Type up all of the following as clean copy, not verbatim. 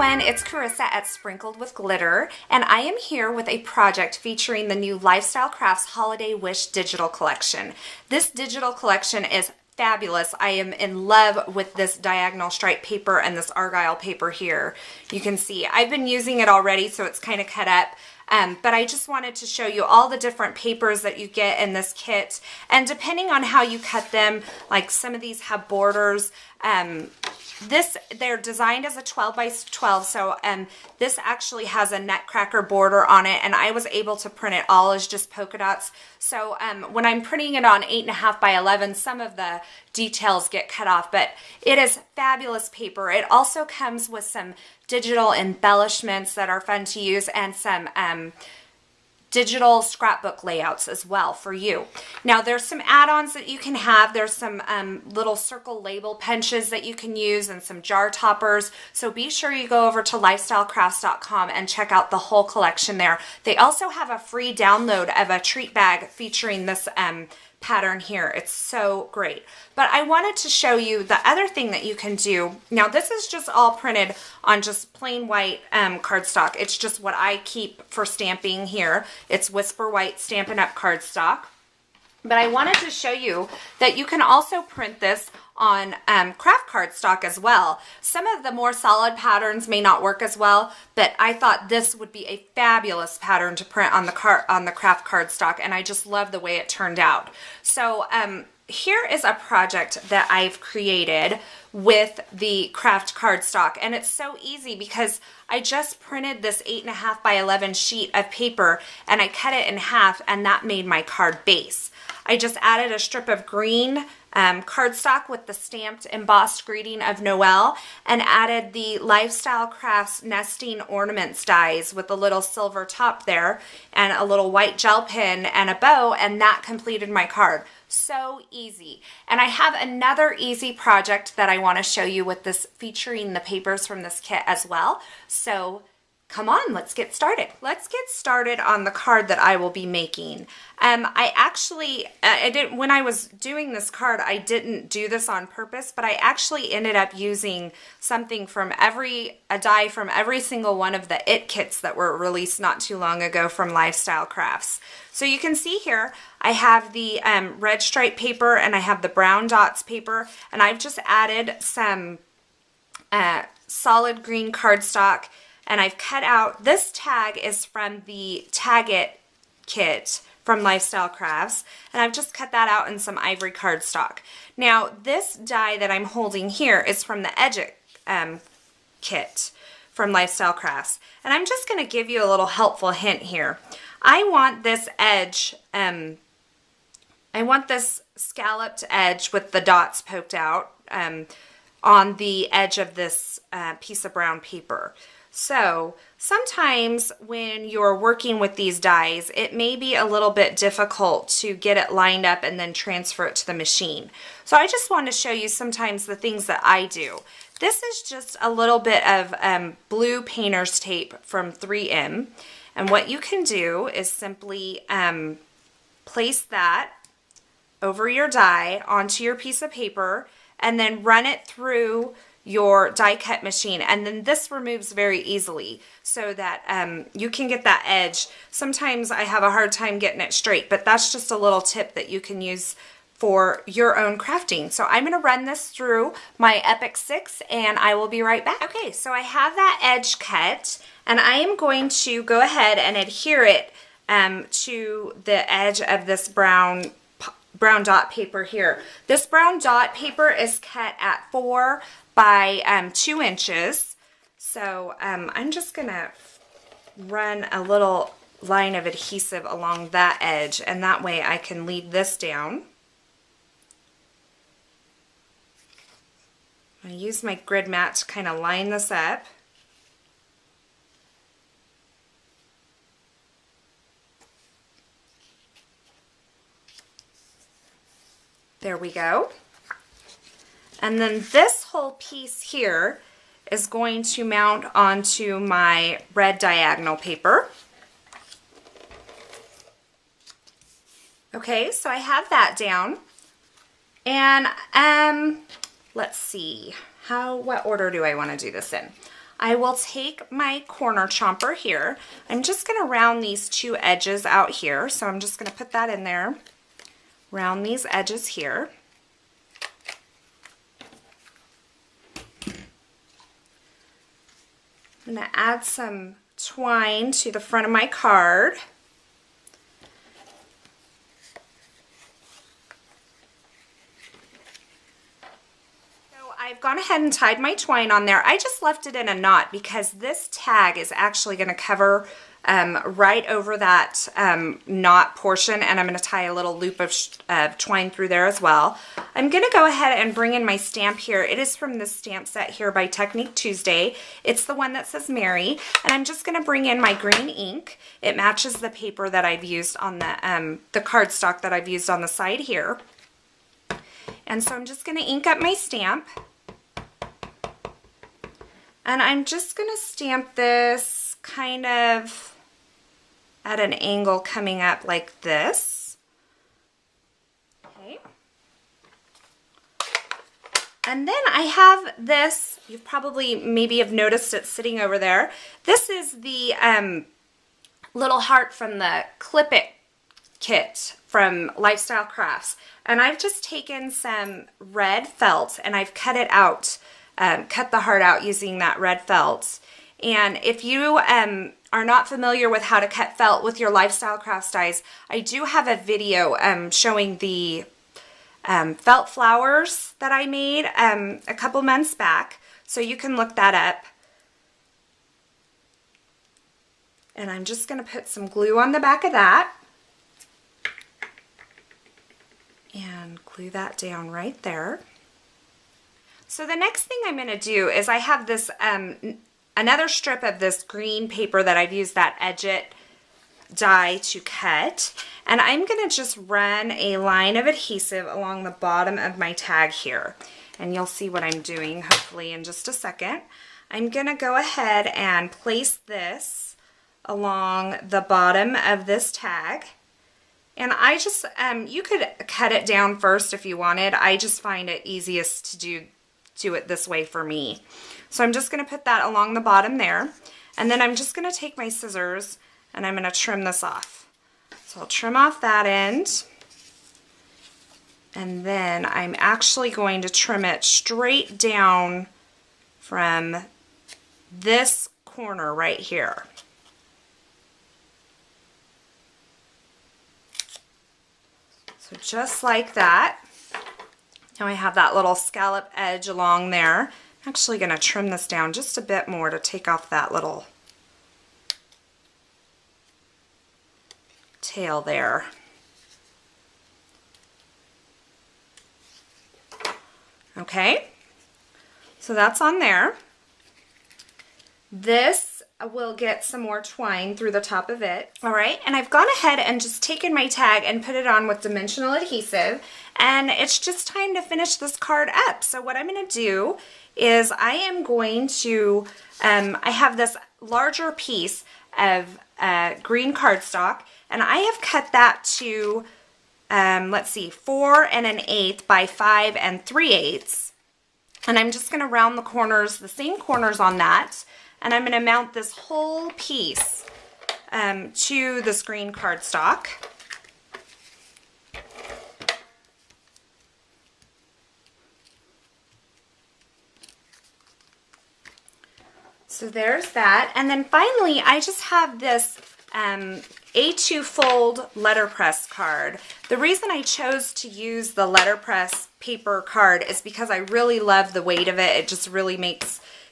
everyone, it's Carissa at Sprinkled with Glitter, and I am here with a project featuring the new Lifestyle Crafts Holiday Wish digital collection. This digital collection is fabulous. I am in love with this diagonal stripe paper and this argyle paper here. You can see I've been using it already, so it's kind of cut up. But I just wanted to show you all the different papers that you get in this kit, and depending on how you cut them, like some of these have borders. They're designed as a 12 by 12, so this actually has a nutcracker border on it, and I was able to print it all as just polka dots. So when I'm printing it on 8.5 by 11, some of the details get cut off, but it is fabulous paper. It also comes with some digital embellishments that are fun to use, and some digital scrapbook layouts as well for you. Now there's some add-ons that you can have. There's some little circle label punches that you can use and some jar toppers. So be sure you go over to lifestylecrafts.com and check out the whole collection there. They also have a free download of a treat bag featuring this pattern here. It's so great. But I wanted to show you the other thing that you can do. Now this is just all printed on just plain white cardstock. It's just what I keep for stamping here. It's Whisper White Stampin' Up! Cardstock. But I wanted to show you that you can also print this on craft cardstock as well. Some of the more solid patterns may not work as well, but I thought this would be a fabulous pattern to print on the craft cardstock, and I just love the way it turned out. So here is a project that I've created with the craft cardstock, and it's so easy because I just printed this 8.5 by 11 sheet of paper and I cut it in half, and that made my card base. I just added a strip of green cardstock with the stamped embossed greeting of Noel, and added the Lifestyle Crafts nesting ornaments dies with a little silver top there and a little white gel pen and a bow, and that completed my card. So easy. And I have another easy project that I want to show you with this, featuring the papers from this kit as well. So come on, let's get started. Let's get started on the card that I will be making. When I was doing this card, I didn't do this on purpose, but I actually ended up using something from a die from every single one of the IT kits that were released not too long ago from Lifestyle Crafts. So you can see here, I have the red stripe paper and I have the brown dots paper, and I've just added some solid green cardstock. And I've cut out, this tag is from the Tag It kit from Lifestyle Crafts, and I've just cut that out in some ivory cardstock. Now this die that I'm holding here is from the Edge It kit from Lifestyle Crafts, and I'm just going to give you a little helpful hint here. I want this edge, I want this scalloped edge with the dots poked out on the edge of this piece of brown paper. So sometimes when you're working with these dies, it may be a little bit difficult to get it lined up and then transfer it to the machine. So I just want to show you sometimes the things that I do. This is just a little bit of blue painter's tape from 3M. And what you can do is simply place that over your die onto your piece of paper and then run it through your die cut machine, and then this removes very easily so that you can get that edge. Sometimes I have a hard time getting it straight, but that's just a little tip that you can use for your own crafting. So I'm going to run this through my Epic 6 and I will be right back. Okay, so I have that edge cut, and I am going to go ahead and adhere it to the edge of this brown dot paper here. This brown dot paper is cut at 4 by 2 inches. So I'm just gonna run a little line of adhesive along that edge, and that way I can lead this down. I'm gonna use my grid mat to kind of line this up. There we go. And then this whole piece here is going to mount onto my red diagonal paper. Okay, so I have that down. And let's see, what order do I want to do this in? I will take my corner chomper here. I'm just going to round these two edges out here. So I'm just going to put that in there, round these edges here. I'm going to add some twine to the front of my card. I've gone ahead and tied my twine on there. I just left it in a knot because this tag is actually going to cover right over that knot portion, and I'm going to tie a little loop of twine through there as well. I'm going to go ahead and bring in my stamp here. It is from this stamp set here by Technique Tuesday. It's the one that says Mary, and I'm just going to bring in my green ink. It matches the paper that I've used on the cardstock that I've used on the side here. And so I'm just going to ink up my stamp. And I'm just going to stamp this kind of at an angle coming up like this. Okay. And then I have this, you probably maybe have noticed it sitting over there. This is the little heart from the Clip It kit from Lifestyle Crafts. And I've just taken some red felt and I've cut it out. Cut the heart out using that red felt. And if you are not familiar with how to cut felt with your Lifestyle Crafts dies, I do have a video showing the felt flowers that I made a couple months back, so you can look that up. And I'm just going to put some glue on the back of that and glue that down right there. So the next thing I'm going to do is I have this another strip of this green paper that I've used that Edge-It die to cut, and I'm going to just run a line of adhesive along the bottom of my tag here, and you'll see what I'm doing hopefully in just a second. I'm going to go ahead and place this along the bottom of this tag, and I just you could cut it down first if you wanted. I just find it easiest to do it this way for me. So I'm just going to put that along the bottom there, and then I'm just going to take my scissors and I'm going to trim this off. So I'll trim off that end, and then I'm actually going to trim it straight down from this corner right here. So just like that. Now I have that little scallop edge along there. I'm actually going to trim this down just a bit more to take off that little tail there. Okay, so that's on there. This will get some more twine through the top of it. All right, and I've gone ahead and just taken my tag and put it on with dimensional adhesive, and it's just time to finish this card up. So what I'm going to do is I am going to, I have this larger piece of green cardstock, and I have cut that to, let's see, 4 1/8 by 5 3/8. And I'm just going to round the corners, the same corners on that, and I'm going to mount this whole piece to this green cardstock. So there's that. And then finally, I just have this A2 fold letterpress card. The reason I chose to use the letterpress paper card is because I really love the weight of it. It just really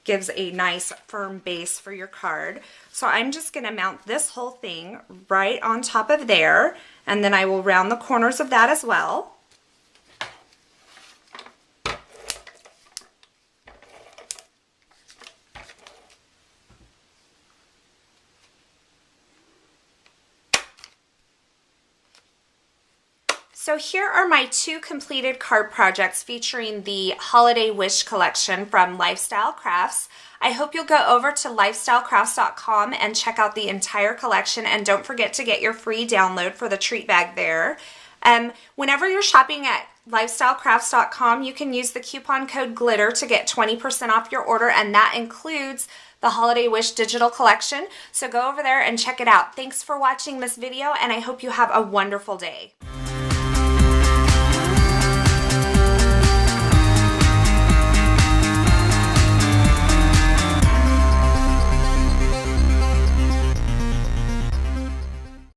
gives a nice firm base for your card. So I'm just going to mount this whole thing right on top of there, and then I will round the corners of that as well. So here are my 2 completed card projects featuring the Holiday Wish collection from Lifestyle Crafts. I hope you'll go over to lifestylecrafts.com and check out the entire collection, and don't forget to get your free download for the treat bag there. Whenever you're shopping at lifestylecrafts.com, you can use the coupon code GLITTER to get 20% off your order, and that includes the Holiday Wish digital collection. So go over there and check it out. Thanks for watching this video, and I hope you have a wonderful day.